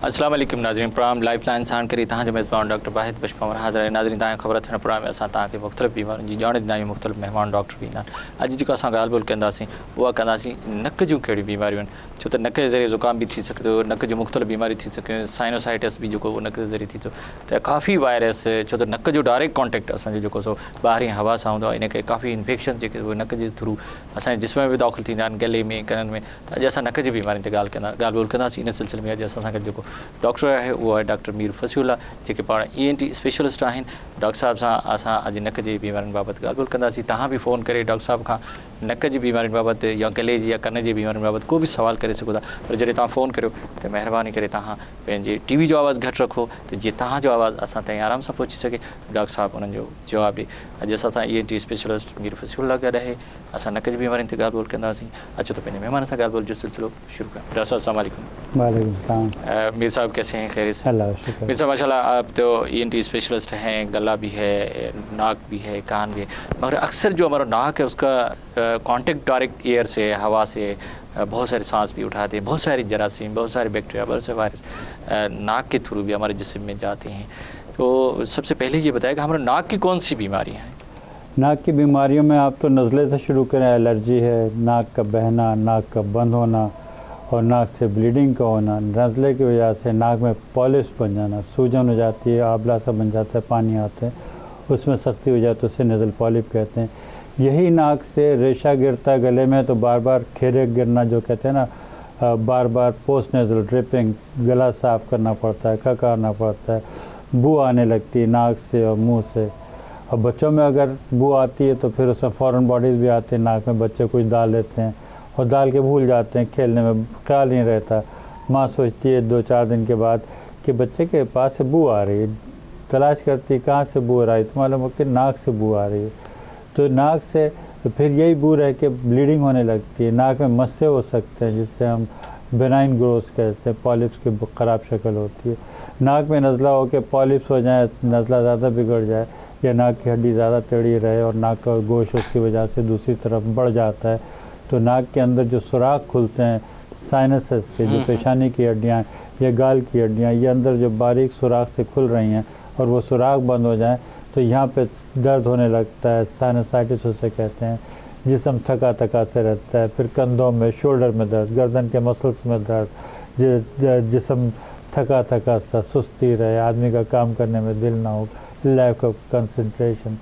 अस्सलाम वालेकुम नाज़रीन प्रोग्राम लाइफ लाइन साण करी तहां जे मेज़बान डॉक्टर वाहिद बशपावर हाज़िर है। नाज़रीन तहां ख़बर थियण प्रोग्राम में असां तहां खे मुख़्तलिफ़ बीमारियुनि जी ॼाण ॾींदा आहियूं, मुख़्तलिफ़ मेहमान डॉक्टर बि ईंदा आहिनि। अॼु जेको असां ॻाल्हि ॿोल कंदासीं उहा कंदासीं नक जूं कहिड़ियूं बीमारियूं आहिनि, छो त नक जे ज़रिए ज़ुकाम बि थी सघे थो, नक जूं मुख़्तलिफ़ बीमारियूं थी सघियूं, साइनोसाइटिस बि जेको नक जे ज़रिए थी थो, त काफ़ी वायरस, छो त नक जो डायरेक्ट कॉन्टेक्ट असांजो जेको सो ॿाहिरीं हवा सां हूंदो आहे, इन करे काफ़ी इन्फेक्शन जेके उहे नक जे थ्रू असांजे जिस्म में बि दाख़िल थींदा आहिनि, गले में, कननि में। त अॼु असां नक जी बीमारियुनि ते ॻाल्हि ॿोल कंदासीं। इन सिलसिले में अॼु असां सां गॾु जेको डॉक्टर आहे उहो आहे डॉक्टर मीर फसीउल्ला, जेके पाण ENT स्पेशलिस्ट आहिनि। डॉक्टर साहिब सां असां अॼु नक जी बीमारियुनि बाबति ॻाल्हि ॿोल कंदासीं। तव्हां बि फ़ोन करे डॉक्टर साहिब खां नक जी बीमारियुनि बाबति या गले जी या कन जी बीमारियुनि बाबति को बि सुवाल करे सघो था, पर जॾहिं तव्हां फ़ोन करियो त महिरबानी करे तव्हां पंहिंजे TV जो आवाज़ु घटि रखो, त जीअं तव्हांजो आवाज़ु असां ताईं आराम सां पहुची सघे, डॉक्टर साहिबु उन्हनि जो जवाबु ॾिए। अॼु असां सां ENT स्पेशलिस्ट मीर फसीउल्ला गॾु आहे। असां नक जी बीमारियुनि ते ॻाल्हि ॿोल कंदासीं। अचो त पंहिंजे महिमान सां ॻाल्हि ॿोल जो सिलसिलो शुरू कयूं। डॉक्टर साहब अस्सलाम वालेकुम। वालेकुम सलाम। मीर साहब कैसे हैं? खैरियत से? अल्लाह का शुक्र। मीर साहब माशाल्लाह आप तो ENT स्पेशलिस्ट हैं, गला भी है, नाक भी है, कान भी है, मगर अक्सर जो हमारा नाक है उसका कांटेक्ट डायरेक्ट एयर से, हवा से, बहुत सारे सांस भी उठाते हैं, बहुत सारी जरासीम, बहुत सारे बैक्टीरिया, बहुत से वायरस नाक के थ्रू भी हमारे जिस्म में जाते हैं। तो सबसे पहले ये बताया कि हमारे नाक की कौन सी बीमारियाँ हैं? नाक की बीमारियों में आप तो नज़ले से शुरू करें। एलर्जी है, नाक का बहना, नाक का बंद होना और नाक से ब्लीडिंग का होना, नज़ले की वजह से नाक में पॉलिप्स बन जाना, सूजन हो जाती है, आबला सा बन जाता है, पानी आता है, उसमें सख्ती हो जाती है, उसे नज़ल पॉलिप कहते हैं। यही नाक से रेशा गिरता है गले में तो बार बार खेरे गिरना जो कहते हैं ना, बार बार पोस्ट नेज़ल ड्रिपिंग, गला साफ़ करना पड़ता है, खकारना पड़ता है, बू आने लगती है नाक से और मुँह से। और बच्चों में अगर बू आती है तो फिर उसमें फ़ौरन बॉडीज़ भी आती है नाक में, बच्चे कुछ डाल लेते हैं और डाल के भूल जाते हैं, खेलने में ख्याल नहीं रहता। माँ सोचती है 2-4 दिन के बाद कि बच्चे के पास से बू आ रही है, तलाश करती है कहाँ से बू आ रही है, तो मालूम हो कि नाक से बू आ रही है। तो नाक से तो फिर यही बू रह के ब्लीडिंग होने लगती है, नाक में मस्से हो सकते हैं जिससे हम बेनाइन ग्रोथ कहते हैं, पॉलिप्स की ख़राब शक्ल होती है। नाक में नज़ला हो के पॉलिप्स हो जाए, नज़ला ज़्यादा बिगड़ जाए या नाक की हड्डी ज़्यादा टेढ़ी रहे और नाक का गोश उसकी वजह से दूसरी तरफ बढ़ जाता है, तो नाक के अंदर जो सुराख खुलते हैं साइनसेस के, जो पेशानी की हड्डियाँ या गाल की हड्डियाँ, ये अंदर जो बारीक सुराख से खुल रही हैं और वो सुराख बंद हो जाए तो यहाँ पे दर्द होने लगता है, साइनसाइटिस उसे कहते हैं। जिस्म थका थका से रहता है, फिर कंधों में, शोल्डर में दर्द, गर्दन के मसल्स में दर्द, जिस्म थका थका सा, सुस्ती रहे, आदमी का काम करने में दिल ना हो, लैक ऑफ कंसंट्रेशन।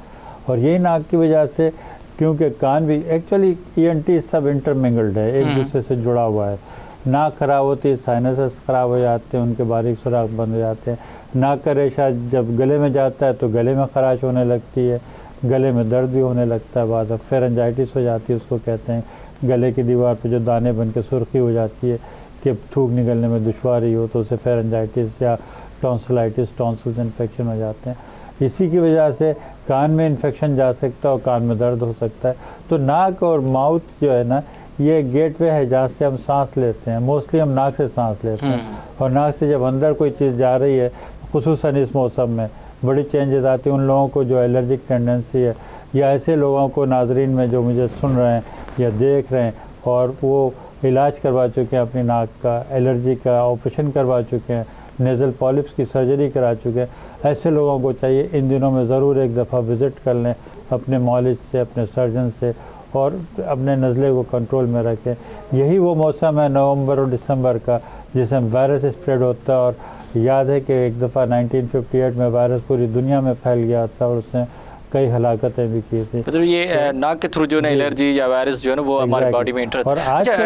और यही नाक की वजह से, क्योंकि कान भी एक्चुअली ENT सब इंटरमिंगल्ड है, एक दूसरे से जुड़ा हुआ है। नाक ख़राब होती है, साइनसेस ख़राब हो जाते हैं, उनके बारीक सुराख बंद हो जाते हैं। नाक का रेशा जब गले में जाता है तो गले में ख़राश होने लगती है, गले में दर्द भी होने लगता है, बाद फेरेंजाइटिस हो जाती है, उसको कहते हैं। गले की दीवार पे जो दाने बन के सुर्खी हो जाती है कि थूक निकलने में दुश्वारी हो तो उसे फेरेंजाइटिस या टॉन्सिलाइटिस, टॉन्सिल्स इन्फेक्शन हो जाते हैं। इसी की वजह से कान में इन्फेक्शन जा सकता है और कान में दर्द हो सकता है। तो नाक और माउथ जो है ना, ये गेटवे है जहाँ से हम सांस लेते हैं। मोस्टली हम नाक से सांस लेते हैं और नाक से जब अंदर कोई चीज़ जा रही है, खुसूसन इस मौसम में बड़ी चेंजेस आती हैं। उन लोगों को जो एलर्जिक टेंडेंसी है या ऐसे लोगों को नाजरीन में जो मुझे सुन रहे हैं या देख रहे हैं और वो इलाज करवा चुके हैं अपनी नाक का, एलर्जी का ऑपरेशन करवा चुके हैं, नेज़ल पॉलिप्स की सर्जरी करा चुके हैं, ऐसे लोगों को चाहिए इन दिनों में ज़रूर एक दफ़ा विज़िट कर लें अपने मॉलिज से, अपने सर्जन से, और अपने नज़ले को कंट्रोल में रखें। यही वो मौसम है नवंबर और दिसंबर का जिसमें वायरस स्प्रेड होता है। और याद है कि एक दफ़ा 1958 में वायरस पूरी दुनिया में फैल गया था और उसने कई हलाकतें भी की थी। मतलब ये नाक के थ्रू जो है एलर्जी या वायरस जो है ना वो हमारी बॉडी में इंटर। अच्छा,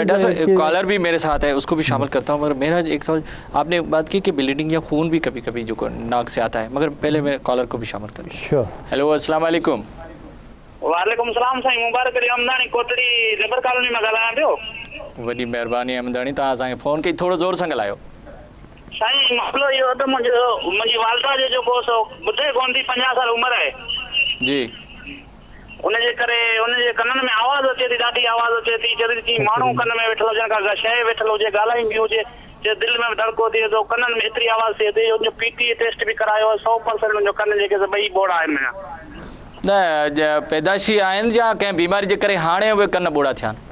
कॉलर भी मेरे साथ है, उसको भी शामिल करता हूँ। मगर मेरा एक सवाल, आपने बात की कि ब्लीडिंग या खून भी कभी कभी जो नाक से आता है, मगर पहले मैं कॉलर को भी शामिल कर। श्योर। हेलो, अस्सलाम वालेकुम। वालेकुम सलाम साईं, मुबारक करी। अमदानी कोतड़ी लेबर कॉलोनी में ॻाल्हायां पियो। वॾी महिरबानी अमदानी, तव्हां असांखे फ़ोन कई, थोरो ज़ोर सां ॻाल्हायो। साईं मसलो इहो त मुंहिंजी वालदा जो जेको सो ॿुधे कोन थी, 50 साल उमिरि आहे जी। उनजे करे उनजे कननि में आवाज़ अचे थी, ॾाढी आवाज़ अचे थी, जॾहिं की माण्हू कन में वेठल हुजनि, का शइ वेठल हुजे, ॻाल्हाईंदी हुजे, जे दिलि में धड़को थिए थो, कननि में एतिरी आवाज़ थिए थी। उनजो PTA टेस्ट बि करायो, 100% उनजो कन जेके ॿई बोड़ा आहिनि मुंहिंजा। न पैदाशी आहिनि या कंहिं बीमारी जे करे हाणे उहे कन ॿोड़ा थिया आहिनि?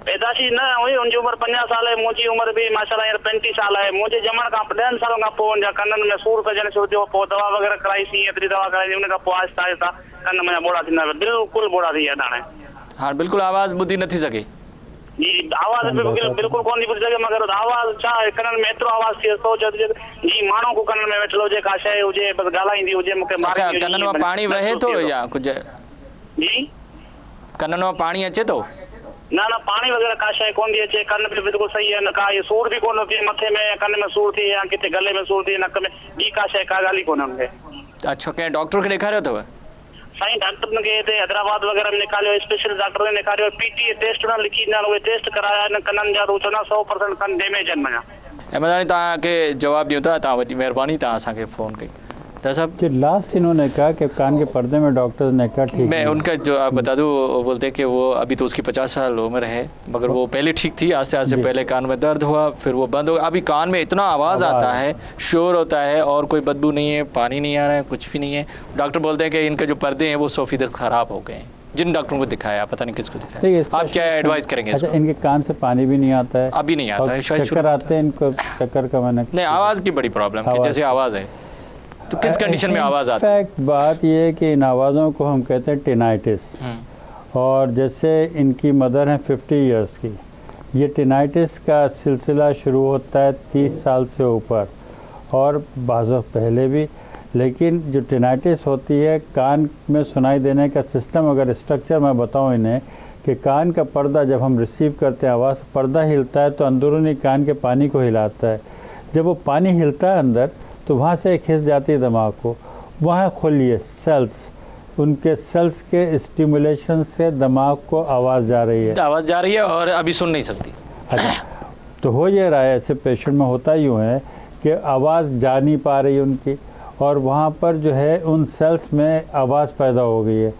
पैदा काशी न हुई, उनजी उमिरि 50 साल आहे, मुंहिंजी उमिरि बि माशाल्लाह हींअर 35 साल आहे। मुंहिंजे ॼमण खां 10 सालनि खां पोइ मुंहिंजा कननि में सूर थियणु शुरू थियो, पोइ दवा वग़ैरह कराईसीं, एतिरी दवा कराई, उन खां पोइ आहिस्ता आहिस्ता कन मुंहिंजा बोड़ा थींदा विया, बिल्कुलु बोड़ा थी विया हाणे। हाँ बिल्कुल आवाज़ ॿुधी नथी सघे। जी आवाज़ बिल्कुलु कोन थी ॿुधी सघे, मगर आवाज़ छा आहे, कननि में एतिरो आवाज़ थिए थो जी माण्हू को कननि में वेठल हुजे, का शइ हुजे, बसि ॻाल्हाईंदी हुजे, मूंखे अच्छा कननि मां पाणी वहे थो या कुझु? जी कननि मां पाणी अचे थो? न न पाणी वग़ैरह का शइ कोन थी अचे, कन बि बिल्कुलु सही आहे, न का इहे सूर बि कोन थिए मथे में, कन में सूर थिए या किथे गले में सूर थिए, नक में, ॿी का शइ का ॻाल्हि ई कोन्हे हुनखे। अच्छा कंहिं डॉक्टर खे ॾेखारियो अथव? साईं डॉक्टर खे हिते हैदराबाद वग़ैरह में ॾेखारियो, स्पेशल डॉक्टर ने ॾेखारियो, पीटी टेस्ट न लिखी ॾिना, उहे टेस्ट कराया आहिनि कननि जा, त चवंदा 100% कन डैमेज आहिनि मुंहिंजा। अहमदानी तव्हांखे जवाबु ॾियूं था, तव्हां वॾी महिरबानी तव्हां असांखे फ़ोन कई। डॉक्टर साहब कि लास्ट इन्होंने कहा कि कान के पर्दे में डॉक्टर ने कहा ठीक मैं है। उनका जो आप बता दूं, वो बोलते हैं कि वो अभी तो उसकी 50 साल उम्र है, मगर वो पहले ठीक थी, आस्ते आस्ते पहले कान में दर्द हुआ, फिर वो बंद हो गया। अभी कान में इतना आवाज़ आता है, शोर होता है, और कोई बदबू नहीं है, पानी नहीं आ रहा है, कुछ भी नहीं है। डॉक्टर बोलते हैं कि इनके जो पर्दे हैं वो 100% ख़राब हो गए हैं। जिन डॉक्टरों को दिखाया, पता नहीं किसको दिखाया, आप क्या एडवाइस करेंगे? अच्छा इनके कान से पानी भी नहीं आता है? अभी नहीं आता है, शायद चक्कर आते हैं इनको, चक्कर का मैंने नहीं, आवाज़ की बड़ी प्रॉब्लम है, जैसे आवाज़ है तो किस कंडीशन में आवाज़ आती है? फैक्ट बात ये है कि इन आवाज़ों को हम कहते हैं टिनाइटिस, और जैसे इनकी मदर हैं 50 इयर्स की, ये टिनाइटिस का सिलसिला शुरू होता है 30 साल से ऊपर और बाज़ पहले भी, लेकिन जो टिनाइटिस होती है कान में सुनाई देने का सिस्टम, अगर स्ट्रक्चर मैं बताऊं इन्हें कि कान का पर्दा जब हम रिसीव करते हैं आवाज़, पर्दा हिलता है तो अंदरूनी कान के पानी को हिलाता है, जब वो पानी हिलता है अंदर तो वहाँ से एक हिस्स जाती है दिमाग को, वहाँ खुलिए सेल्स, उनके सेल्स के स्टिमुलेशन से दिमाग को आवाज़ जा रही है, आवाज़ जा रही है और अभी सुन नहीं सकती। अच्छा तो हो ये रहा है, ऐसे पेशेंट में होता यूँ है कि आवाज़ जा नहीं पा रही उनकी, और वहाँ पर जो है उन सेल्स में आवाज़ पैदा हो गई है,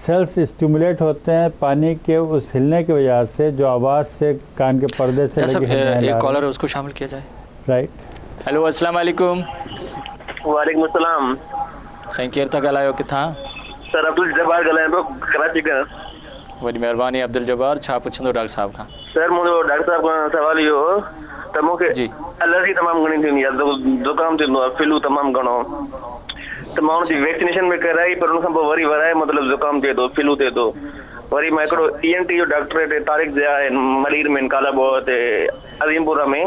सेल्स स्टिमुलेट होते हैं पानी के उस हिलने की वजह से, जो आवाज़ से कान के पर्दे से एक कॉलर है उसको शामिल किया जाए। राइट। हेलो अस्सलाम वालेकुम। वालेकुम अस्सलाम। साईं केर था ॻाल्हायो किथां? सर अब्दुल जब्बार ॻाल्हायां पियो कराची खां। वॾी महिरबानी अब्दुल जब्बार, छा पुछंदो डॉक्टर साहब खां? सर मुंहिंजो डॉक्टर साहब खां सवाल इहो हो त मूंखे जी एलर्जी तमामु घणी थींदी आहे, ज़ुकाम थींदो आहे, फ्लू तमामु घणो, त मां हुनजी वैक्सीनेशन बि कराई, पर हुन खां पोइ वरी वराए मतिलबु ज़ुकाम थिए थो, फ्लू थिए थो। वरी मां हिकिड़ो ENT जो डॉक्टर हिते तारिक जा आहे मलीर में, कालाबो हिते अजीमपुरा में,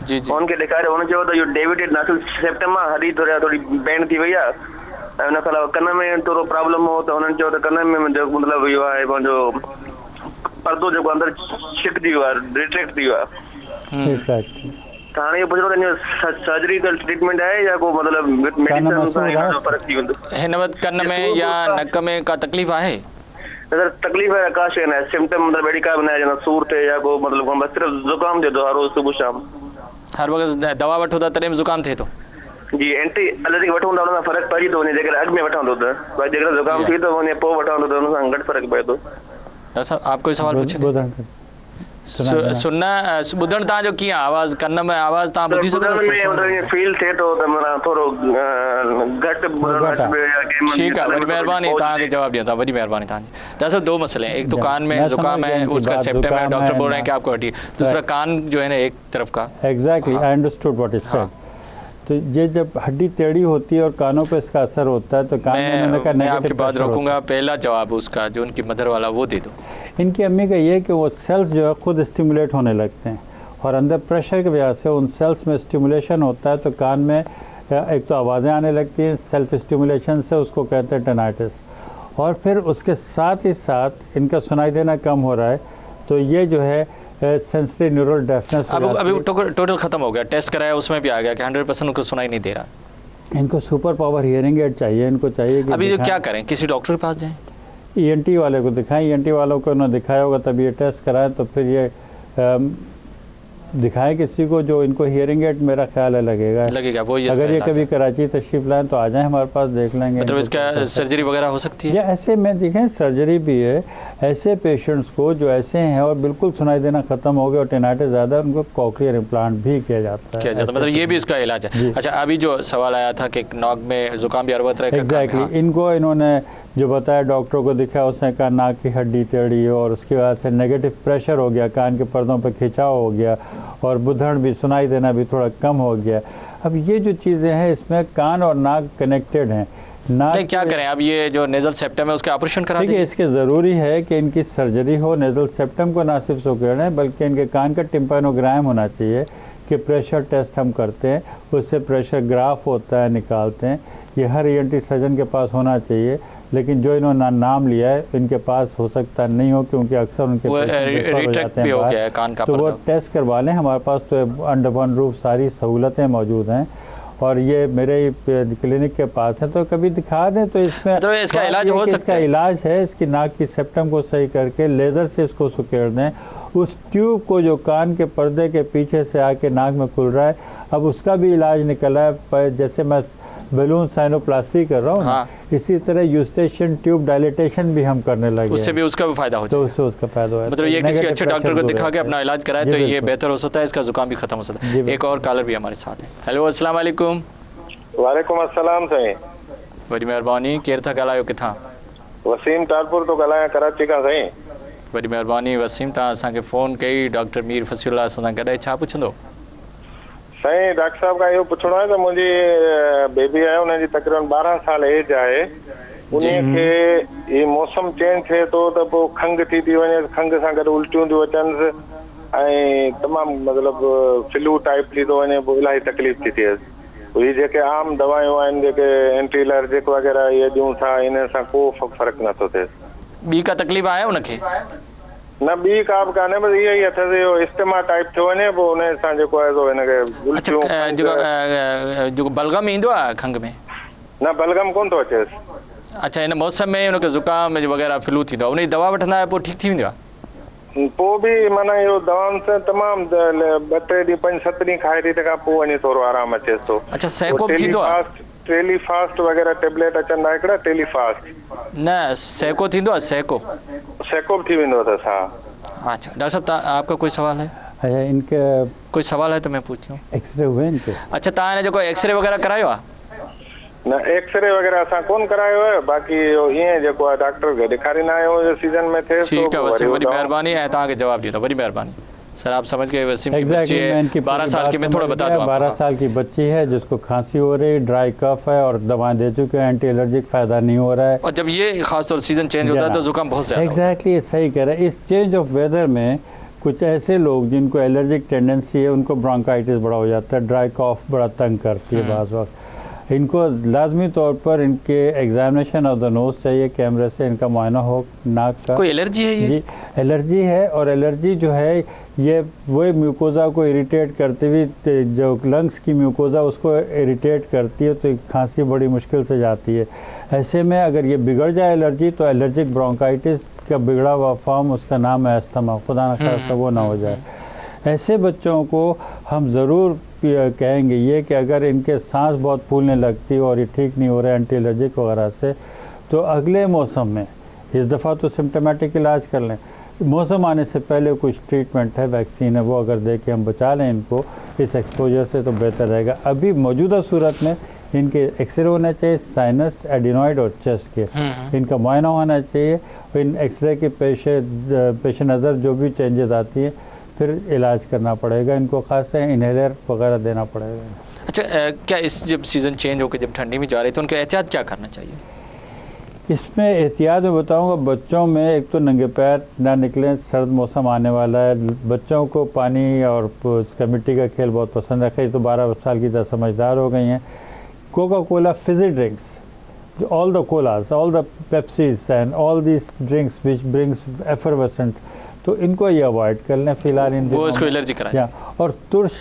जी जी हुनखे ॾेखारियो, हुन चयो त इहो डेविडेड नासल सेप्टम आहे, हॾी थोरी बैंड थी वई आहे, ऐं हुन खां अलावा कन में थोरो प्रॉब्लम हो, त हुननि चयो त कन में मतिलबु इहो आहे पंहिंजो पर्दो जेको अंदरि छिकजी वियो आहे, रिट्रैक्ट थी वियो आहे। त हाणे इहो पुछिणो त सर्जरी त ट्रीटमेंट आहे या को मतिलबु मेडिसिन सां फ़र्क़ु थी वेंदो? हिन वक़्तु कन में या नक में का तकलीफ़ आहे? सर तकलीफ़ आहे का शइ न आहे, सिम्टम मतिलबु अहिड़ी का बि न आहे, जीअं सूर थिए या को मतिलबु बसि सिर्फ़ु ज़ुकाम थिए थो हर रोज़ सुबुह शाम। हर वक़्तु दवा वठो था तॾहिं बि ज़ुकाम थिए थो? जी एंटी एलर्जिक वठूं था, हुन सां फ़र्क़ु पइजी थो वञे, जेकर अॻु में वठूं त, पर जेकर ज़ुकाम थी थो वञे पोइ वठूं त हुन सां घटि फ़र्क़ु पए थो। डॉक्टर साहब आप कोई सवाल पूछेंगे? सुनना ॿुधण तव्हांजो कीअं आवाज़, कन में आवाज़ तव्हां ॿुधी सघो था? फील थिए थो त माना थोरो घटि ठीक है, बड़ी मेहरबानी तव्हांखे जवाब ॾियो था, वॾी मेहरबानी तव्हांजी। डॉक्टर साहब दो मसले हैं, एक तो कान में जुकाम है, उसका सेप्टम है, डॉक्टर बोल रहे हैं कि आपको हटी, दूसरा कान जो है ना एक तरफ का। Exactly, I understood what is said. तो ये जब हड्डी टेढ़ी होती है और कानों पे इसका असर होता है तो कान में मैं आपकी बात रखूंगा, पहला जवाब उसका जो उनकी मदर वाला वो दे दो। इनकी अम्मी का ये है कि वो सेल्स जो है खुद स्टिमुलेट होने लगते हैं और अंदर प्रेशर की वजह से उन सेल्स में स्टिमुलेशन होता है, तो कान में एक तो आवाज़ें आने लगती हैं सेल्फ स्टिमुलेशन से, उसको कहते हैं टेनाइटिस, और फिर उसके साथ ही साथ इनका सुनाई देना कम हो रहा है, तो ये जो है सेंसरी न्यूरल डेफनेस। अभी टोटल खत्म हो गया, टेस्ट कराया उसमें भी आ गया कि 100% उनको सुनाई नहीं दे रहा। इनको सुपर पावर हियरिंग एड चाहिए, इनको चाहिए कि अभी क्या करें, किसी डॉक्टर के पास जाएं? ENT वाले को दिखाएं, ENT वालों को उन्होंने दिखाया होगा तब ये टेस्ट कराएं, तो फिर ये दिखाएं किसी को जो इनको हियरिंग एड मेरा ख्याल है लगेगा वो। अगर ये कभी कराची तशरीफ लाएं तो आ जाएं हमारे पास, देख लेंगे। मतलब इसका सर्जरी वगैरह हो सकती है? या ऐसे में देखें सर्जरी भी है, ऐसे पेशेंट्स को जो ऐसे हैं और बिल्कुल सुनाई देना ख़त्म हो गया और टेनाइटिस ज़्यादा, उनको कॉकलियर इम्प्लांट भी किया जाता है। मतलब ये भी इसका इलाज है। अच्छा, अभी जो सवाल आया था कि नाक में जुकाम भी अरबत रहे, एग्जैक्टली इनको इन्होंने जो बताया, डॉक्टरों को दिखाया, उसने कहा नाक की हड्डी टेढ़ी है और उसकी वजह से नेगेटिव प्रेशर हो गया, कान के पर्दों पर खिंचाव हो गया और बुधड़ भी, सुनाई देना भी थोड़ा कम हो गया। अब ये जो चीज़ें हैं इसमें कान और नाक कनेक्टेड हैं। नाक क्या करें अब? ये जो नेजल सेप्टम है उसके ऑपरेशन करा दें? देखिए, इसके ज़रूरी है कि इनकी सर्जरी हो। नेजल सेप्टम को ना सिर्फ सुकेड़ें बल्कि इनके कान का टिम्पैनोग्राम होना चाहिए कि प्रेशर टेस्ट हम करते हैं, उससे प्रेशर ग्राफ होता है, निकालते हैं। ये हर ENT सर्जन के पास होना चाहिए, लेकिन जो इन्होंने नाम लिया है इनके पास हो सकता नहीं हो, क्योंकि अक्सर उनके हो जाते हैं बाहर, कान का, तो वो टेस्ट करवा लें। हमारे पास तो अंडर वन रूफ सारी सहूलतें मौजूद हैं और ये मेरे क्लिनिक के पास है, तो कभी दिखा दें। तो इसमें तो इसका इलाज हो सकता है? इसका इलाज है, इसकी नाक की सेप्टम को सही करके लेज़र से इसको सुकेड़ दें। उस ट्यूब को जो कान के पर्दे के पीछे से आके नाक में खुल रहा है, अब उसका भी इलाज निकला है। जैसे मैं बैलून साइनोप्लास्टी कर रहा हूँ, हाँ, इसी तरह यूस्टेशन ट्यूब डायलिटेशन भी हम करने लगे, उससे भी उसका भी फायदा हो, तो उससे उसका फायदा है। मतलब ये किसी अच्छे डॉक्टर को दिखा के अपना इलाज कराए तो ये बेहतर हो सकता है, इसका जुकाम भी खत्म हो सकता है। एक और कॉलर भी हमारे साथ है। हेलो, अस्सलाम वालेकुम। वालेकुम अस्सलाम साईं। बड़ी मेहरबानी। केर था ॻाल्हायो किथां? वसीम तारपुर तो ॻाल्हायां कराची खां साईं। बड़ी मेहरबानी वसीम, तव्हां असांखे फ़ोन कई। डॉक्टर मीर फसीउल्लाह सां गॾु छा पुछंदो? साईं, डॉक्टर साहब खां इहो पुछणो आहे त मुंहिंजी बेबी आहे, हुनजी तक़रीबन 12 साल एज आहे। उन खे ही मौसम चेंज थिए थो त पोइ खंघि थी वञे, खंघि सां गॾु उल्टियूं थियूं अचनि ऐं तमामु मतिलबु फ्लू टाइप थी थो वञे, पोइ इलाही तकलीफ़ थी थिए। ही जेके आम दवायूं आहिनि, जेके एंटी एलर्जिक वग़ैरह इहे ॾियूं था, इन सां को फ़र्क़ु नथो थिए। ॿी का तकलीफ़ आहे उनखे? न, ॿी का बि कान्हे, बसि इहा ई अथसि, इहो इस्तेमा टाइप थो वञे, पोइ उन सां जेको आहे सो हिनखे उल्टियूं। जेको बलगम ईंदो आहे खंघि में? न, बलगम कोन थो अचेसि। अच्छा, हिन मौसम में हुनखे ज़ुकाम वग़ैरह फ्लू थींदो आहे, उनजी दवा वठंदा आहियो पोइ ठीकु थी वेंदो आहे? पोइ बि माना इहो दवाउनि सां तमामु 2-3 ॾींहं 5-7 ॾींहं खाए थी, तंहिंखां पोइ वञी थोरो आराम अचेसि थो। अच्छा, सैको थींदो आहे? टेलीफास्ट वग़ैरह टेबलेट अचंदा हिकिड़ा, टेलीफास्ट। न, सैको थींदो आहे? सैको बि थी वेंदो अथसि, हा। अच्छा डॉक्टर साहब, आपका कोई सवाल है? अच्छा, इनके कोई सवाल है तो मैं पूछ लूँ। एक्सरे हुए इनके? अच्छा, तव्हां जो एक्सरे वग़ैरह करायो आहे? न, एक्सरे वग़ैरह असां कोन करायो आहे, बाक़ी ईअं जेको आहे डॉक्टर खे ॾेखारींदा आहियूं सीज़न में थिए। ठीकु आहे वसीम, वॾी महिरबानी ऐं तव्हांखे जवाब ॾियो, वॾी महिरबानी। सर, आप समझ गए वसीम की बच्ची है, 12 साल की। मैं थोड़ा बता दूं, 12 साल की बच्ची है जिसको खांसी हो रही, ड्राई कफ है और दवाएं दे चुके हैं, एंटी एलर्जिक फ़ायदा नहीं हो रहा है। और जब ये खासतौर सीजन चेंज होता है तो जुकाम बहुत ज़्यादा। एग्जैक्टली, सही कह रहे हैं। इस चेंज ऑफ वेदर में कुछ ऐसे लोग जिनको एलर्जिक टेंडेंसी है, उनको ब्रोंकाइटिस बड़ा हो जाता है, ड्राई कॉफ बड़ा तंग करती है बाज़ वक्त। इनको लाजमी तौर पर इनके एग्जामिनेशन ऑफ द नोज़ चाहिए, कैमरे से इनका मुआयना हो नाक का। कोई एलर्जी है ये? जी, एलर्जी है। और एलर्जी जो है ये वही म्यूकोज़ा को इरिटेट करती हुई, जो लंग्स की म्यूकोज़ा उसको इरिटेट करती है, तो खांसी बड़ी मुश्किल से जाती है। ऐसे में अगर ये बिगड़ जाए एलर्जी, तो एलर्जिक ब्रोंकाइटिस का बिगड़ा हुआ फॉर्म, उसका नाम है अस्थमा, खुदा न खास्ता वो ना हो जाए। ऐसे बच्चों को हम ज़रूर कहेंगे ये कि अगर इनके सांस बहुत फूलने लगती है और ये ठीक नहीं हो रहा है एंटी एलर्जिक वगैरह से, तो अगले मौसम में इस दफ़ा तो सिम्टोमेटिक इलाज कर लें। मौसम आने से पहले कुछ ट्रीटमेंट है, वैक्सीन है, वो अगर दे के हम बचा लें इनको इस एक्सपोजर से, तो बेहतर रहेगा। अभी मौजूदा सूरत में इनके एक्सरे होना चाहिए, साइनस, एडिनॉइड और चेस्ट के, इनका मुआयना होना चाहिए। इन एक्सरे के पेश नज़र जो भी चेंजेस आती हैं, फिर इलाज करना पड़ेगा। इनको खास से इन्हेलर वगैरह देना पड़ेगा। अच्छा, क्या इस जब सीज़न चेंज होकर जब ठंडी में जा रही है तो उनके एहतियात क्या करना चाहिए? इसमें एहतियात मैं बताऊंगा, बच्चों में एक तो नंगे पैर ना निकलें, सर्द मौसम आने वाला है। बच्चों को पानी और उसका मिट्टी का खेल बहुत पसंद है, कई तो 12 साल की तरह समझदार हो गई हैं। Coca Cola Fiji drinks, all the colas, all the Pepsis and all these drinks which brings effervescent, तो इनको ये अवॉइड कर लें फिलहाल इन दिनों। वो इसको एलर्जी कराए। और तुर्श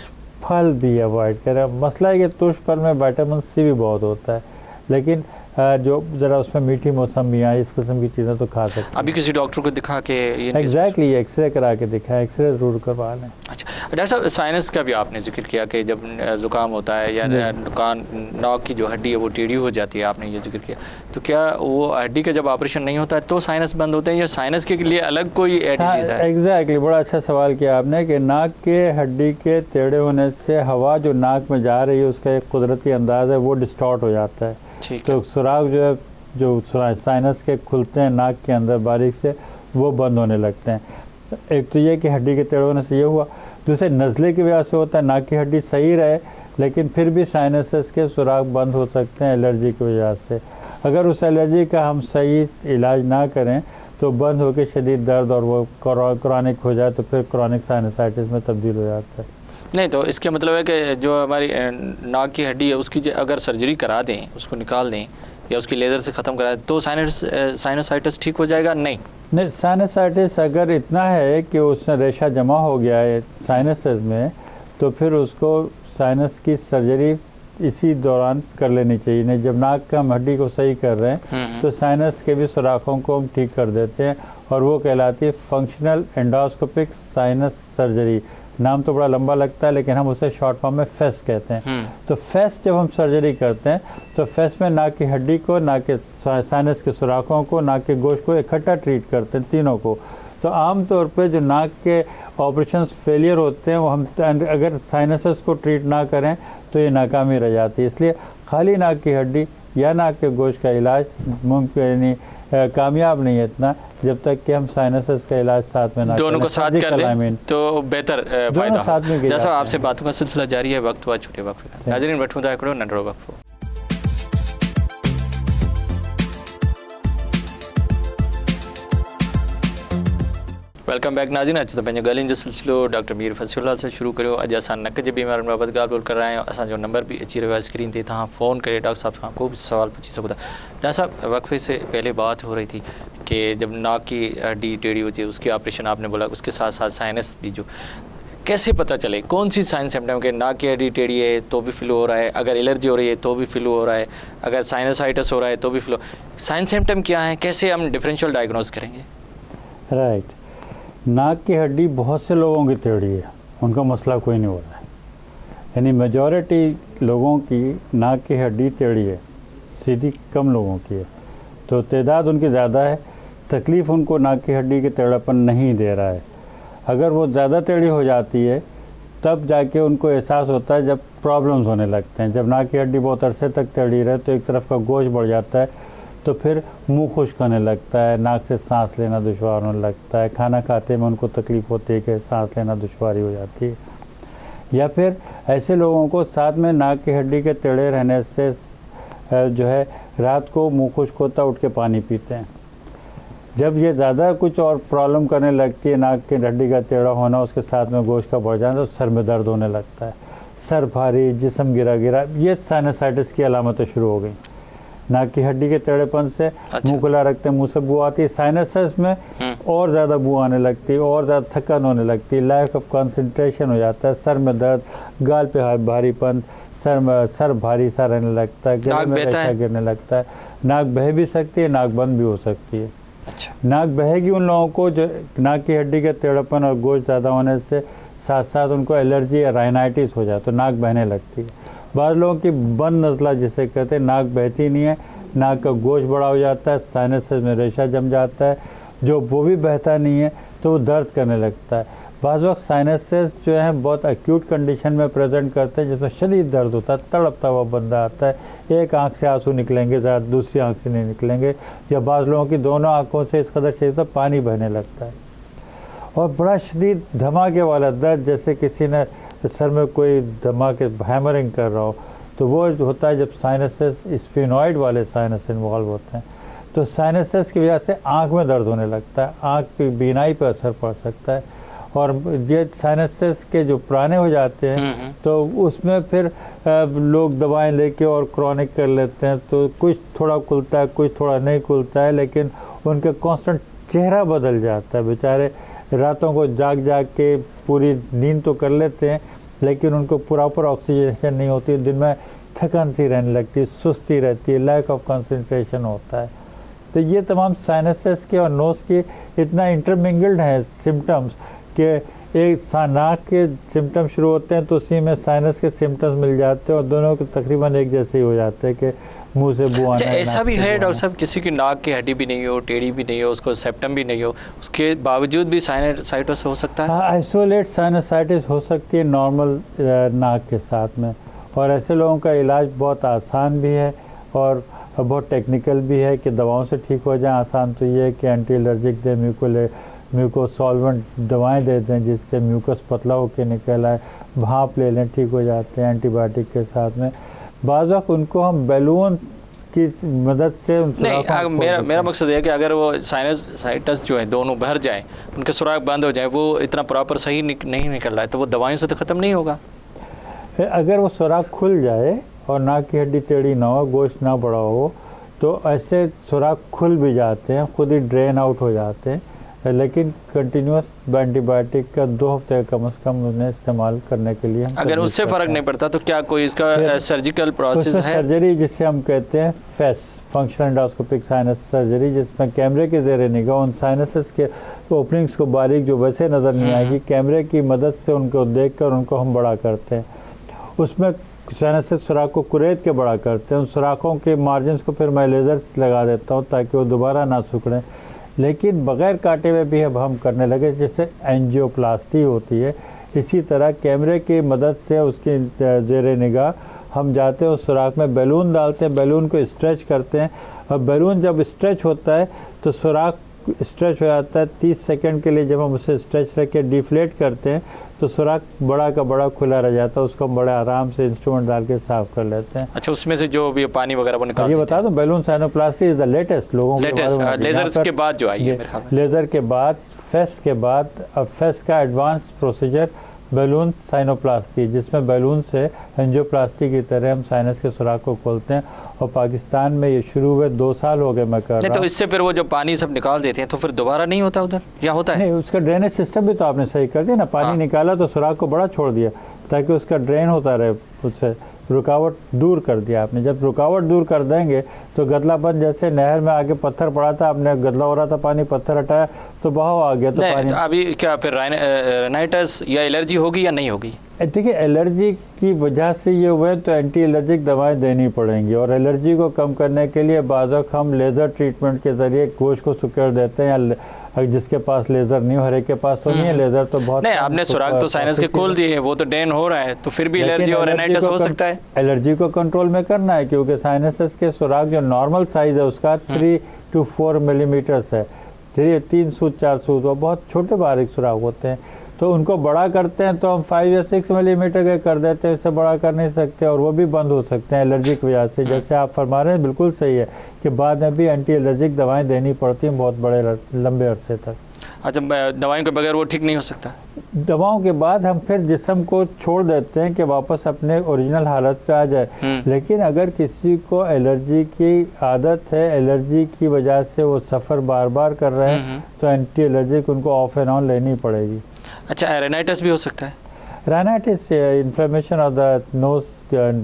फल भी अवॉइड करें। मसला है कि तुर्श फल में विटामिन सी भी बहुत होता है, लेकिन जो ज़रा उसमें मीठी मौसमियाँ इस किस्म की चीज़ें तो खा सकते हैं। अभी किसी डॉक्टर को दिखा के ये एग्जैक्टली एक्सरे करा के दिखाएं, एक्सरे ज़रूर करवा लें। अच्छा डॉक्टर साहब, साइनस का भी आपने जिक्र किया कि जब ज़ुकाम होता है या नाक की जो हड्डी है वो टेढ़ी हो जाती है, आपने ये जिक्र किया, तो क्या वो हड्डी का जब ऑपरेशन नहीं होता है तो साइनस बंद होते हैं या साइनस के लिए अलग कोई डिजीज़ है? एग्जैक्टली, बड़ा अच्छा सवाल किया आपने कि नाक के हड्डी के टेढ़े होने से हवा जो नाक में जा रही है उसका एक कुदरती अंदाज़ है, वो डिस्टॉर्ट हो जाता है। तो सुराख जो है, जो साइनस के खुलते हैं नाक के अंदर बारीक से, वो बंद होने लगते हैं। एक तो ये कि हड्डी के टेढ़े होने से ये हुआ, दूसरे नज़ले की वजह से होता है, नाक की हड्डी सही रहे लेकिन फिर भी साइनसेस के सुराख बंद हो सकते हैं एलर्जी की वजह से। अगर उस एलर्जी का हम सही इलाज ना करें तो बंद होकर शदीद दर्द और वो क्रॉनिक हो जाए तो फिर क्रॉनिक साइनसाइटिस में तब्दील हो जाता है। नहीं तो इसके मतलब है कि जो हमारी नाक की हड्डी है उसकी अगर सर्जरी करा दें, उसको निकाल दें या उसकी लेज़र से ख़त्म करा दें तो साइनसाइटिस ठीक हो जाएगा? नहीं, साइनसाइटिस अगर इतना है कि उसमें रेशा जमा हो गया है साइनसेस में तो फिर उसको साइनस की सर्जरी इसी दौरान कर लेनी चाहिए। नहीं, जब नाक का हम हड्डी को सही कर रहे हैं तो साइनस के भी सुराखों को हम ठीक कर देते हैं और वो कहलाती है फंक्शनल एंडोस्कोपिक साइनस सर्जरी। नाम तो बड़ा लंबा लगता है लेकिन हम उसे शॉर्ट फॉर्म में फेस कहते हैं। तो फेस जब हम सर्जरी करते हैं तो फेस में नाक की हड्डी को, नाक के साइनस के सुराखों को, नाक के गोश्त को इकट्ठा ट्रीट करते हैं, तीनों को। तो आम तौर पे जो नाक के ऑपरेशंस फेलियर होते हैं वो हम अगर साइनसेस को ट्रीट ना करें तो ये नाकामी रह जाती है। इसलिए खाली नाक की हड्डी या नाक के गोश्त का इलाज मुमकिन कामयाब नहीं है इतना जब तक कि हम साइनसेस का इलाज साथ में ना दोनों को साथ कर दें तो बेहतर फायदा साथ में होगा। जैसा आपसे बातों का सिलसिला जारी है, वक्त हुआ छोटे वक्त नाज़रीन वठूंदा हिकिड़ो नंढड़ो वक़्फ़ो। वेलकम बैक नाज़रीन। अच तो पंहिंजो ॻाल्हियुनि जो सिलसिलो डॉक्टर मीर फसीउल्लाह से शुरू करियो। अॼु असां नक जे बीमारियुनि बाबति ॻाल्हि ॿोल कर रहा आहियूं। असांजो नंबर भी अची रहियो आहे स्क्रीन ते, तव्हां फ़ोन करे डॉक्टर साहब सां को भी सवाल पूछी सको था। डॉक्टर साहब, वक्फे से पहले बात हो रही थी कि जब नाक की हड्डी टेढ़ी होती है उसकी ऑपरेशन आपने बोला, उसके साथ साथ साइनस भी, जो कैसे पता चले कौन सी साइन सिम्टम के नाक की हड्डी टेढ़ी है तो भी फ्लू हो रहा है, अगर एलर्जी हो रही है तो भी फ्लू हो रहा है, अगर साइनसाइटिस हो रहा है तो भी फ्लू, साइन सिम्टम क्या है, कैसे हम डिफरेंशियल डायग्नोज करेंगे? राइट, नाक की हड्डी बहुत से लोगों की टेढ़ी है, उनका मसला कोई नहीं हो रहा है। यानी मेजॉरिटी लोगों की नाक की हड्डी टेढ़ी है, सीधी कम लोगों की है। तो तादाद उनकी ज़्यादा है, तकलीफ़ उनको नाक की हड्डी के टेढ़ापन नहीं दे रहा है। अगर वो ज़्यादा टेढ़ी हो जाती है तब जाके उनको एहसास होता है जब प्रॉब्लम्स होने लगते हैं। जब नाक की हड्डी बहुत अरसे तक टेढ़ी रहे तो एक तरफ का गोश्त बढ़ जाता है, तो फिर मुंह खुश्क होने लगता है, नाक से सांस लेना दुश्वार होने लगता है, खाना खाते में उनको तकलीफ़ होती है कि सांस लेना दुश्वारी हो जाती है। या फिर ऐसे लोगों को साथ में नाक की हड्डी के टेढ़े रहने से जो है रात को मुंह खुश्क होता है, उठ के पानी पीते हैं। जब ये ज़्यादा कुछ और प्रॉब्लम करने लगती है, नाक की हड्डी का टेढ़ा होना उसके साथ में गोश्त का बढ़ जाना, तो सर में दर्द होने लगता है, सर भारी, जिस्म गिरा गिरा, ये साइनसाइटिस की अलामतें शुरू हो गई। नाक की हड्डी के टेढ़ेपन से मुंह खुला रखते हैं, मुंह से बू आती है, साइनसेस में और ज़्यादा बू आने लगती है, और ज़्यादा थकान होने लगती है, लैक ऑफ कंसंट्रेशन हो जाता है, सर में दर्द, गाल पे भारीपन, सर भारी सा रहने लगता है, गले में रेशा गिरने लगता है, नाक बह भी सकती है, नाक बंद भी हो सकती है। अच्छा, नाक बहेगी उन लोगों को जो नाक की हड्डी के टेढ़ापन और गोश्त ज़्यादा होने से साथ साथ उनको एलर्जी या राइनाइटिस हो जाए तो नाक बहने लगती है। बाद लोगों की बंद नज़ला जिसे कहते हैं, नाक बहती नहीं है, नाक का गोश्त बड़ा हो जाता है, साइनसेस में रेशा जम जाता है, जो वो भी बहता नहीं है तो वो दर्द करने लगता है। बाज़ वक्त साइनसेस जो है बहुत एक्यूट कंडीशन में प्रेजेंट करते हैं जिसमें शदीद दर्द होता है, तड़पता हुआ बंदा आता है, एक आंख से आंसू निकलेंगे, ज़्यादा दूसरी आंख से नहीं निकलेंगे, या बाज़ लोगों की दोनों आंखों से इस कदर शदीद पानी बहने लगता है। और बड़ा शदीद धमाके वाला दर्द, जैसे किसी ने सर में कोई धमाके हैमरिंग कर रहा हो, तो वो होता है जब साइनसेस स्फेनॉइड वाले साइनस इन्वॉल्व होते हैं। तो साइनसेस की वजह से आँख में दर्द होने लगता है, आँख की बीनाई पर असर पड़ सकता है। और ये साइनसेस के जो पुराने हो जाते हैं तो उसमें फिर लोग दवाएं लेके और क्रॉनिक कर लेते हैं, तो कुछ थोड़ा खुलता है, कुछ थोड़ा नहीं खुलता है, लेकिन उनके कांस्टेंट चेहरा बदल जाता है। बेचारे रातों को जाग जाग के पूरी नींद तो कर लेते हैं लेकिन उनको प्रॉपर ऑक्सीजनेशन नहीं होती, दिन में थकान सी रहने लगती है, सुस्ती रहती है, लैक ऑफ कंसंट्रेशन होता है। तो ये तमाम साइनसेस के और नोज़ के इतना इंटरमिंगल्ड हैं सिम्टम्स कि एक नाक के सिम्टम्स शुरू होते हैं तो उसी में साइनस के सिम्टम्स मिल जाते हैं और दोनों के तकरीबन एक जैसे ही हो जाते हैं कि मुंह से बू आना। ऐसा भी है डॉक्टर साहब, किसी की नाक की हड्डी भी नहीं हो, टेढ़ी भी नहीं हो, उसको सेप्टम भी नहीं हो, उसके बावजूद भी साइनसाइटिस हो सकता है? हाँ, आइसोलेट साइनसाइटिस हो सकती है नॉर्मल नाक के साथ में, और ऐसे लोगों का इलाज बहुत आसान भी है और बहुत टेक्निकल भी है कि दवाओं से ठीक हो जाए। आसान तो ये है कि एंटी एलर्जिक दे, म्यूको सॉल्वेंट दवाएं देते हैं जिससे म्यूकस पतला होकर निकल आए, भाप ले लें, ठीक हो जाते हैं एंटीबायोटिक के साथ में। बाज़ वक़्त उनको हम बैलून की मदद से नहीं, मेरा मकसद है कि अगर वो साइनसाइटिस जो है दोनों भर जाए, उनके सुराख बंद हो जाए, वो इतना प्रॉपर सही नहीं निकल रहा है, तो वो दवाइयों से तो ख़त्म नहीं होगा। अगर वो सुराख खुल जाए और नाक की हड्डी टेढ़ी ना हो, गोश्त ना बड़ा हो, तो ऐसे सुराख खुल भी जाते हैं, खुद ही ड्रेन आउट हो जाते हैं, लेकिन कंटिन्यूस एंटीबायोटिक का 2 हफ्ते कम से कम उन्हें इस्तेमाल करने के लिए। अगर उससे फ़र्क नहीं पड़ता तो क्या कोई इसका सर्जिकल प्रोसेस है? सर्जरी जिसे हम कहते हैं face, functional endoscopic sinus surgery, जिसमें कैमरे के ज़ेरे निगाह उन साइनसेस के ओपनिंग्स को बारीक जो वैसे नज़र नहीं आएगी, कैमरे की मदद से उनको देख कर उनको हम बड़ा करते हैं। उसमें साइनसेस सुराख को कुरेद के बड़ा करते हैं। उन सुराखों के मार्जिन को फिर मैं लेज़र लगा देता हूँ ताकि वो दोबारा ना सुखड़ें। लेकिन बग़ैर काटे हुए भी अब हम करने लगे, जैसे एंजियोप्लास्टी होती है, इसी तरह कैमरे की मदद से उसकी ज़ेरे निगाह हम जाते हैं, उस सुराख में बैलून डालते हैं, बैलून को स्ट्रेच करते हैं, और बैलून जब स्ट्रेच होता है तो सुराख स्ट्रेच हो जाता है 30 सेकंड के लिए। जब हम उसे स्ट्रेच रख के डिफ्लेट करते हैं तो सुराख बड़ा का बड़ा खुला रह जाता है, उसको हम बड़े आराम से इंस्ट्रूमेंट डाल के साफ कर लेते हैं। अच्छा, उसमें से जो भी पानी वगैरह वो निकाल ये बता दूं, बैलून साइनोप्लास्टी इज़ द लेटेस्ट लोगों को लेज़र के बाद जो आई है, लेज़र के बाद, फेस के बाद, अब फेस का एडवांस प्रोसीजर बैलून साइनोप्लास्टी, जिसमें बैलून से एंजियोप्लास्टी की तरह हम साइनस के सुराख को खोलते हैं, और पाकिस्तान में ये शुरू हुए 2 साल हो गए मैं कर रहा हूं। तो इससे फिर वो जो पानी सब निकाल देते हैं तो फिर दोबारा नहीं होता उधर, या होता है? नहीं, उसका ड्रेनेज सिस्टम भी तो आपने सही कर दिया ना। पानी निकाला तो सुराख को बड़ा छोड़ दिया ताकि उसका ड्रेन होता रहे, उससे रुकावट दूर कर दिया आपने। जब रुकावट दूर कर देंगे तो गदलापन, जैसे नहर में आगे पत्थर पड़ा था, आपने गदला हो रहा था पानी, पत्थर हटाया तो बहाव आ गया, तो पानी। तो अभी क्या फिर राइनाइटिस या एलर्जी होगी या नहीं होगी? देखिए, एलर्जी की वजह से ये हुए तो एंटी एलर्जिक दवाएं देनी पड़ेंगी, और एलर्जी को कम करने के लिए बाज़ वक़्त हम लेज़र ट्रीटमेंट के ज़रिए गोश्त को सुखेड़ देते हैं, या जिसके पास लेज़र नहीं हो, हर एक के पास तो नहीं है लेज़र, तो बहुत नहीं, आपने सुराख तो साइनस के खोल दिए, वो तो ड्रेन हो रहा है, तो फिर भी एलर्जी और राइनाइटिस हो सकता है। एलर्जी को कंट्रोल में करना है, क्योंकि साइनसेस के सुराख जो नॉर्मल साइज़ है उसका 3 to 4 मिलीमीटर्स है, 3 सूत 4 सूत, वो बहुत छोटे बारीक सुराख होते हैं। तो उनको बड़ा करते हैं तो हम 5 या 6 मिलीमीटर के कर देते हैं, इससे बड़ा कर नहीं सकते, और वो भी बंद हो सकते हैं एलर्जी की वजह से। जैसे आप फरमा रहे हैं, बिल्कुल सही है कि बाद में भी एंटी एलर्जिक दवाएं देनी पड़ती हैं बहुत बड़े लंबे अरसे तक। अच्छा, दवाइयों के बगैर वो ठीक नहीं हो सकता? दवाओं के बाद हम फिर जिस्म को छोड़ देते हैं कि वापस अपने ओरिजिनल हालत पे आ जाए। लेकिन अगर किसी को एलर्जी की आदत है, एलर्जी की वजह से वो सफ़र बार बार कर रहे हैं, तो एंटी एलर्जिक उनको ऑफ एंड ऑन लेनी पड़ेगी। अच्छा, राइनाइटिस भी हो सकता है? Rhinitis inflammation of the nose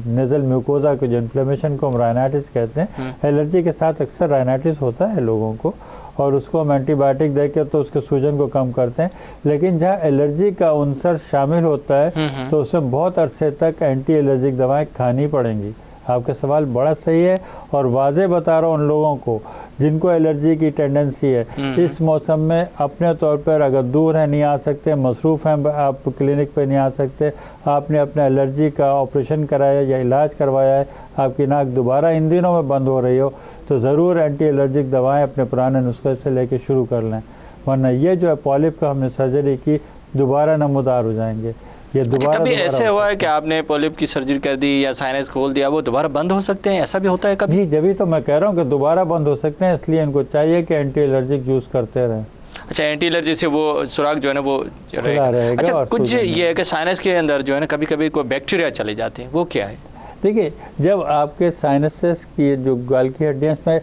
nasal mucosa के जो इन्फ्लेमेशन को हम राइनाइटिस कहते हैं, एलर्जी के साथ अक्सर राइनाइटिस होता है लोगों को, और उसको हम एंटीबायोटिक देकर तो उसके सूजन को कम करते हैं। लेकिन जहाँ एलर्जी का अंसर शामिल होता है तो उसमें बहुत अरसे तक एंटी एलर्जिक दवाएं खानी पड़ेंगी। आपका सवाल बड़ा सही है, और वाज़े बता रहा हूँ उन लोगों को जिनको एलर्जी की टेंडेंसी है, इस मौसम में अपने तौर पर अगर दूर हैं, नहीं आ सकते, मसरूफ़ हैं, आप क्लिनिक पे नहीं आ सकते, आपने अपने एलर्जी का ऑपरेशन कराया या इलाज करवाया है, आपकी नाक दोबारा इन दिनों में बंद हो रही हो, तो ज़रूर एंटी एलर्जिक दवाएं अपने पुराने नुस्खे से लेके शुरू कर लें, वरना ये जो है पॉलिप का हमने सर्जरी की, दोबारा नमूदार हो जाएंगे। ये दोबारा कभी ऐसे हुआ है कि आपने पॉलिप की सर्जरी कर दी या साइनस खोल दिया, वो दोबारा बंद हो सकते हैं? ऐसा भी होता है कभी? जी, जब तो मैं कह रहा हूँ कि दोबारा बंद हो सकते हैं, इसलिए इनको चाहिए कि एंटी एलर्जिक यूज़ करते रहें। अच्छा, एंटी एलर्जी से वो सुराख जो है ना वो रहेगा। अच्छा, कुछ ये है कि साइनस के अंदर जो है ना कभी कभी कोई बैक्टीरिया चले जाते हैं, वो क्या है? देखिए, जब आपके साइनसेस की जो गाल की हड्डियाँ, इसमें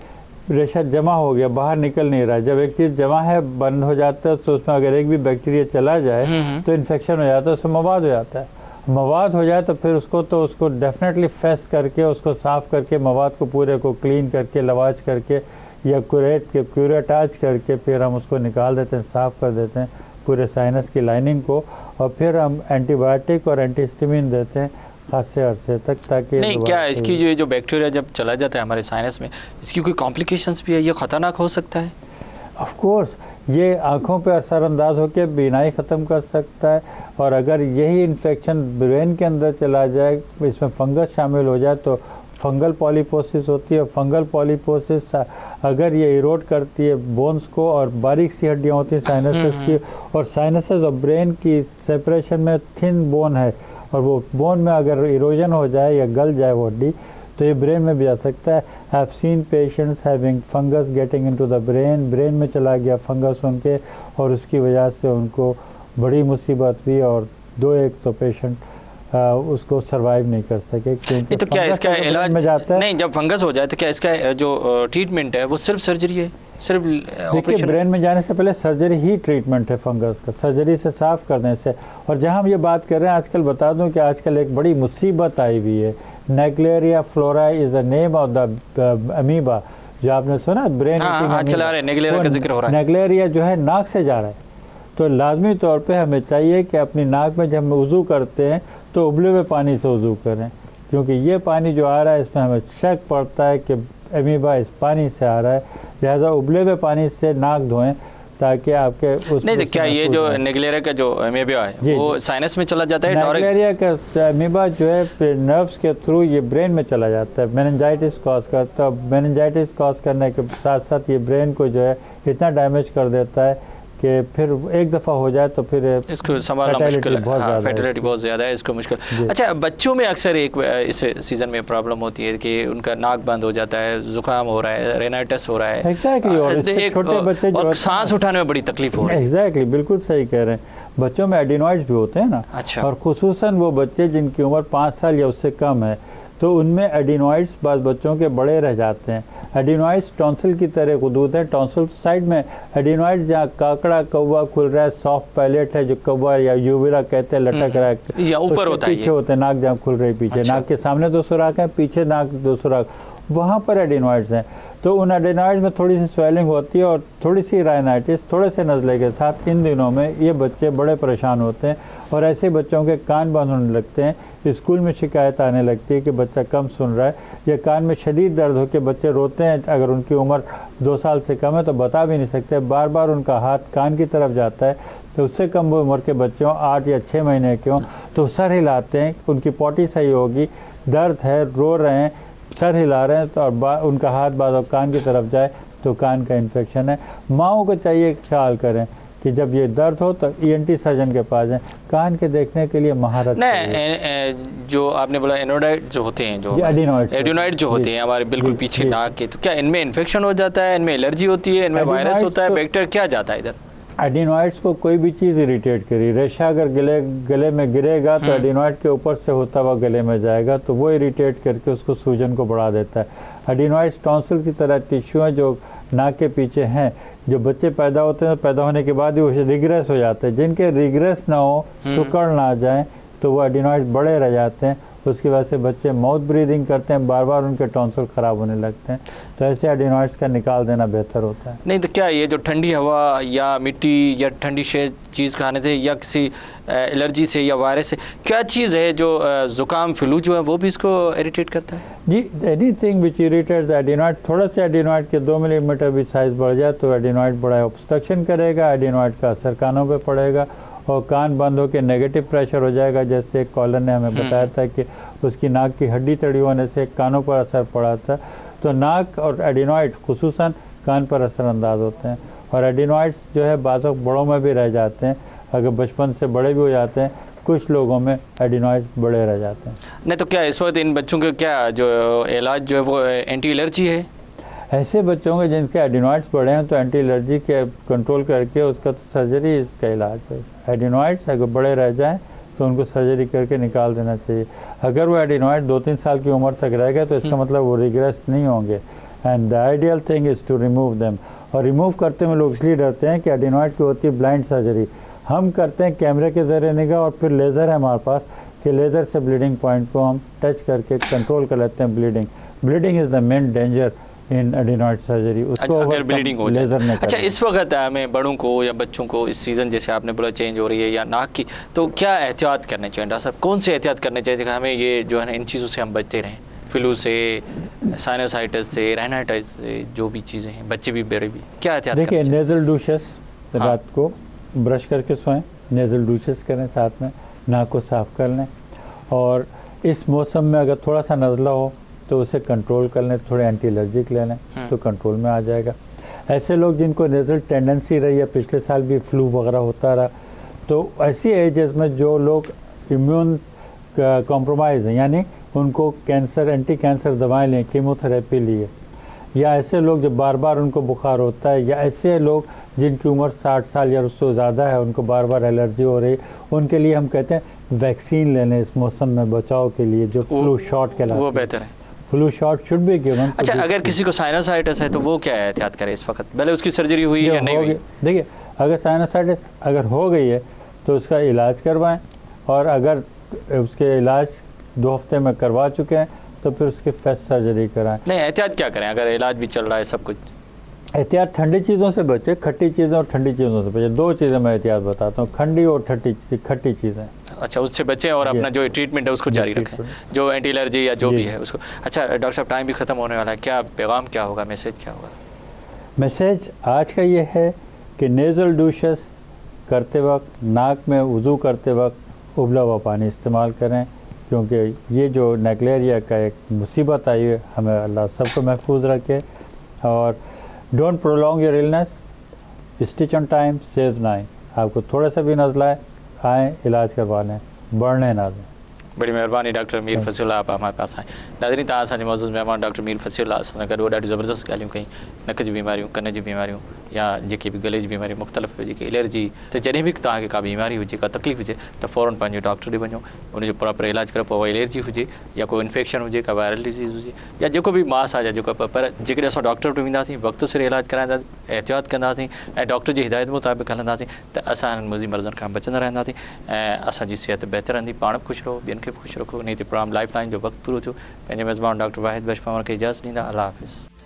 रेशा जमा हो गया, बाहर निकल नहीं रहा है, जब एक चीज़ जमा है, बंद हो जाता है, तो उसमें अगर एक भी बैक्टीरिया चला जाए तो इन्फेक्शन हो जाता है, उसमें मवाद हो जाता है। मवाद हो जाए तो फिर उसको डेफिनेटली फेस करके, उसको साफ़ करके, मवाद को पूरे को क्लीन करके, लवाज करके या क्यूरेटाज करके फिर हम उसको निकाल देते हैं, साफ़ कर देते हैं पूरे साइनस की लाइनिंग को, और फिर हम एंटीबायोटिक और एंटीहिस्टामिन देते हैं खासे अरसे तक, ताकि नहीं क्या इसकी जो बैक्टीरिया जब चला जाता है हमारे साइनस में, इसकी कोई कॉम्प्लिकेशंस भी है, ये ख़तरनाक हो सकता है? ऑफ कोर्स ये आँखों पर असरअंदाज होकर बीनाई ख़त्म कर सकता है, और अगर यही इन्फेक्शन ब्रेन के अंदर चला जाए, इसमें फंगस शामिल हो जाए तो फंगल पॉलीपोसिस होती है। फंगल पॉलीपोसिस अगर ये इरोड करती है बोन्स को, और बारीक सी हड्डियाँ होती हैं साइनसेस की, और साइनसेस और ब्रेन की सेपरेशन में थिन बोन है, और वो बोन में अगर इरोजन हो जाए या गल जाए वो हड्डी, तो ये ब्रेन में भी आ सकता है। I have seen patients having fungus getting into the brain में चला गया फंगस उनके, और उसकी वजह से उनको बड़ी मुसीबत हुई, और 2-1 तो पेशेंट उसको सरवाइव नहीं कर सके, क्योंकि तो क्या इसका इलाज में जाता है। नहीं, जब फंगस हो जाए तो क्या इसका जो ट्रीटमेंट है वो सिर्फ सर्जरी है, सिर्फ देखिए ब्रेन में जाने से पहले सर्जरी ही ट्रीटमेंट है फंगस का, सर्जरी से साफ करने से। और जहां हम ये बात कर रहे हैं आजकल, बता दूं कि आजकल एक बड़ी मुसीबत आई हुई है, Naegleria fowleri is the name of the amoeba, जो आपने सुना ब्रेन आजकल आ रहे नेग्लेरिया का जिक्र हो रहा है। नेग्लेरिया जो है नाक से जा रहा है, तो लाजमी तौर पे हमें चाहिए कि अपनी नाक में जब हम वज़ू करते हैं तो उबले हुए पानी से वज़ू करें, क्योंकि ये पानी जो आ रहा है इसमें हमें शक पड़ता है कि अमीबा इस पानी से आ रहा है, लिहाजा उबले हुए पानी से नाक धोएं ताकि आपके उस नहीं। तो क्या ये जो नेग्लेरिया का जो अमीबा है वो साइनस में चला जाता है? नेग्लेरिया का अमीबा जो है नर्व्स के थ्रू ये ब्रेन में चला जाता है, मेनिंजाइटिस कॉज करता है। मेनिंजाइटिस कॉज करने के साथ साथ ये ब्रेन को जो है इतना डैमेज कर देता है कि फिर एक दफ़ा हो जाए तो फिर इसको संभालना मुश्किल है, फर्टिलिटी बहुत ज़्यादा है, इसको मुश्किल। अच्छा, बच्चों में अक्सर एक इस सीज़न में प्रॉब्लम होती है कि उनका नाक बंद हो जाता है, ज़ुकाम हो रहा है, रेनाइटिस हो रहा है, छोटे बच्चे और सांस उठाने में बड़ी तकलीफ हो रही है। एग्जैक्टली, बिल्कुल सही कह रहे हैं। बच्चों में एडिनॉइड्स भी होते हैं ना। अच्छा। और खुसूसन वो बच्चे जिनकी उम्र 5 साल या उससे कम है, तो उनमें एडिनॉइड्स बाद बच्चों के बड़े रह जाते हैं। एडिनॉइड्स टॉन्सिल की तरह गुदूद है, टॉन्सिल साइड में एडिनॉइड्स जहाँ काकड़ा कौवा खुल रहा है, सॉफ्ट पैलेट है जो कौवा या यूविरा कहते हैं, लटक रहा है, या ऊपर होता है, पीछे होते हैं, नाक जहाँ खुल रही पीछे। अच्छा। नाक के सामने 2 सुराख हैं, पीछे नाक 2 सुराख, वहाँ पर एडिनॉइड्स हैं। तो उन एडिनॉइड्स में थोड़ी सी स्वेलिंग होती है और थोड़ी सी राइनाइटिस, थोड़े से नज़ले के साथ इन दिनों में ये बच्चे बड़े परेशान होते हैं, और ऐसे बच्चों के कान बंद होने लगते हैं। स्कूल में शिकायत आने लगती है कि बच्चा कम सुन रहा है, या कान में शदीद दर्द हो के बच्चे रोते हैं। अगर उनकी उम्र 2 साल से कम है तो बता भी नहीं सकते, बार बार उनका हाथ कान की तरफ जाता है। तो उससे कम उम्र के बच्चे हों, 8 या 6 महीने के हों, तो सर हिलाते हैं, उनकी पोटी सही होगी, दर्द है, रो रहे हैं, सर हिला रहे हैं, तो और उनका हाथ बाद कान की तरफ जाए तो कान का इन्फेक्शन है। माओं को चाहिए ख्याल करें कि जब ये दर्द हो तो ENT सर्जन के पास जाएं, कान के देखने के लिए महारत नहीं। जो आपने बोला एनोडाइड जो होते हैं, जो एडिनॉइड जो होते हैं हमारे बिल्कुल पीछे नाक के, तो क्या इनमें इन्फेक्शन हो जाता है, इनमें एलर्जी होती है, इनमें वायरस होता है, बैक्टीरिया क्या जाता है इधर? एडिनॉइड्स को कोई भी चीज़ इरिटेट करी, रेशा अगर गले में गिरेगा तो एडिनॉइड के ऊपर से होता हुआ गले में जाएगा, तो वो इरिटेट करके उसको सूजन को बढ़ा देता है। एडिनॉइड्स टॉन्सिल की तरह टिश्यू हैं जो नाक के पीछे हैं, जो बच्चे पैदा होते हैं, पैदा होने के बाद ही वो रिग्रेस हो जाते हैं। जिनके रिग्रेस ना हो, सुकड़ ना जाए, तो वो एडिनॉइड्स बड़े रह जाते हैं, उसकी वजह से बच्चे माउथ ब्रीदिंग करते हैं, बार बार उनके टॉन्सिल ख़राब होने लगते हैं। तो ऐसे एडिनॉइड्स का निकाल देना बेहतर होता है। नहीं तो क्या ये जो ठंडी हवा या मिट्टी या ठंडी चीज़ खाने से या किसी एलर्जी से या वायरस से, क्या चीज़ है जो ज़ुकाम फ्लू जो है वो भी इसको इरिटेट करता है? जी, एनीथिंग विच इरिटेट्स एडिनॉइड। थोड़ा सा एडिनॉइड के 2 मिलीमीटर भी साइज़ बढ़ जाए तो एडिनॉइड बड़ा ऑब्स्ट्रक्शन करेगा, एडिनॉइड का असर कानों पर पड़ेगा और कान बंद होकर नेगेटिव प्रेशर हो जाएगा। जैसे एक कॉलर ने हमें बताया था कि उसकी नाक की हड्डी तड़ी होने से कानों पर असर पड़ा था। तो नाक और एडिनॉइड खुसूसन कान पर असरअंदाज होते हैं, और एडिनॉइड्स जो है बाज़ों बड़ों में भी रह जाते हैं, अगर बचपन से बड़े भी हो जाते हैं, कुछ लोगों में एडिनॉइड्स बड़े रह जाते हैं। नहीं तो क्या इस वक्त इन बच्चों का क्या जो इलाज जो है वो एंटी एलर्जी है? ऐसे बच्चों के जिनके एडिनॉइड्स बढ़े हैं तो एंटी एलर्जी के कंट्रोल करके उसका तो सर्जरी इसका इलाज है। एडिनॉइड्स अगर बड़े रह जाएं तो उनको सर्जरी करके निकाल देना चाहिए। अगर वो एडिनॉइड 2-3 साल की उम्र तक रह गए तो इसका मतलब वो रिग्रेस नहीं होंगे, and the ideal thing is to remove them. और रिमूव करते में लोग इसलिए डरते हैं कि एडिनॉइड की होती है ब्लाइंड सर्जरी, हम करते हैं कैमरे के ज़रिए निगाह और फिर लेज़र है हमारे पास, कि लेज़र से ब्लीडिंग पॉइंट को हम टच करके कंट्रोल कर लेते हैं bleeding. Bleeding is the main danger in adenoid surgery. उसको अगर ब्लीडिंग हो लेज़र जाए। ने अच्छा, इस वक्त हमें बड़ों को या बच्चों को इस सीज़न जैसे आपने बोला चेंज हो रही है या नाक की, तो क्या एहतियात करने चाहिए डॉक्टर साहब? कौन से एहतियात करने चाहिए कि हमें ये जो है ना इन चीज़ों से हम बचते रहें, फ्लू से, साइनोसाइटिस से, राइनाइटिस से, जो भी चीज़ें हैं, बच्चे भी बड़े भी, क्या एहतियात? देखिए, नेज़ल डूशेस हाँ। रात को ब्रश करके सोएं, नेज़ल डूशेस करें, साथ में नाक को साफ़ कर लें। और इस मौसम में अगर थोड़ा सा नज़ला हो तो उसे कंट्रोल कर लें, थोड़े एंटी एलर्जिक ले लें तो कंट्रोल में आ जाएगा। ऐसे लोग जिनको नेज़ल टेंडेंसी रही है, पिछले साल भी फ्लू वगैरह होता रहा, तो ऐसी एजेस में जो लोग इम्यून कॉम्प्रोमाइज़ हैं, यानी उनको कैंसर, एंटी कैंसर दवाएं लें, कीमोथेरेपी लिए, या ऐसे लोग जो बार बार उनको बुखार होता है, या ऐसे लोग जिनकी उम्र 60 साल या उससे ज़्यादा है, उनको बार बार एलर्जी हो रही, उनके लिए हम कहते हैं वैक्सीन लेने इस मौसम में बचाव के लिए, जो फ्लू शॉट कहलाता है, वो बेहतर है। Flu shot should be given. अच्छा, अगर किसी को साइनोसाइटिस है तो वो क्या एहतियात करे इस वक्त? भले उसकी सर्जरी हुई या नहीं हुई? देखिए, अगर साइनोसाइटिस अगर हो गई है तो उसका इलाज करवाएं, और अगर उसके इलाज 2 हफ्ते में करवा चुके हैं तो फिर उसकी फेस सर्जरी कराएं। नहीं, एहतियात क्या करें अगर इलाज भी चल रहा है सब कुछ? एहतियात ठंडी चीज़ों से बचे, खट्टी चीज़ें और ठंडी चीज़ों से बचे। 2 चीज़ें मैं एहतियात बताता हूँ, ठंडी और खट्टी चीज़ें। अच्छा, उससे बचें और अपना जो ट्रीटमेंट है उसको जारी रखें, जो एंटी एलर्जी या जो भी है उसको। अच्छा डॉक्टर साहब, टाइम भी ख़त्म होने वाला है, क्या पैगाम क्या होगा, मैसेज क्या होगा? मैसेज आज का ये है कि नेज़ल डूशेस करते वक्त, नाक में वज़ू करते वक्त उबला हुआ पानी इस्तेमाल करें, क्योंकि ये जो नेगलेरिया का एक मुसीबत आई है, हमें अल्लाह सबको महफूज रखे। और don't prolong your illness, stitch on time, save nine. आपको थोड़ा सा भी नज़ला है, आएँ इलाज करवा लें, बढ़ने ना दें। बड़ी मेहरबानी डॉक्टर मीर फसीउल्लाह, आप हमारे पास आए। नाज़रीन, तव्हां असांजे मौजूद मेहमान डॉक्टर मीर फसीउल्लाह असां सां गॾु ॾाढी ज़बरदस्त ॻाल्हियूं कई, नक जी बीमारियूं, कन जी बीमारियूं, या जेके बि गले जी बीमारियूं मुख़्तलिफ़, जेके एलर्जी, त जॾहिं बि तव्हांखे का बीमारी हुजे, का तकलीफ़ हुजे, त फ़ौरन पंहिंजे डॉक्टर ॾे वञो, उनजो प्रॉपर इलाज करो। पोइ एलर्जी हुजे या कोई इन्फेक्शन हुजे, का वायरल डिज़ीज़ हुजे, या जेको बि मास आहे जेको, पर जेकॾहिं असां डॉक्टर वटि वेंदासीं, वक़्त सिर इलाज कराईंदासीं, एहतियात कंदासीं ऐं डॉक्टर जी हिदायत मुताबिक़ हलंदासीं, त असां हिननि मुज़ी मर्ज़नि खां बचंदा रहंदासीं ऐं असांजी सिहत बहितर रहंदी। पाण बि ख़ुशि रहो, ॿियनि खे बि ख़ुशि रखो। नहीं प्रोग्राम लाइफ लाइन जो वक़्तु पूरो थियो। पंहिंजे मेज़बान डॉक्टर वाहिद बशपावर खे इजाज़त ॾींदा। अल्लाह हाफ़िज़।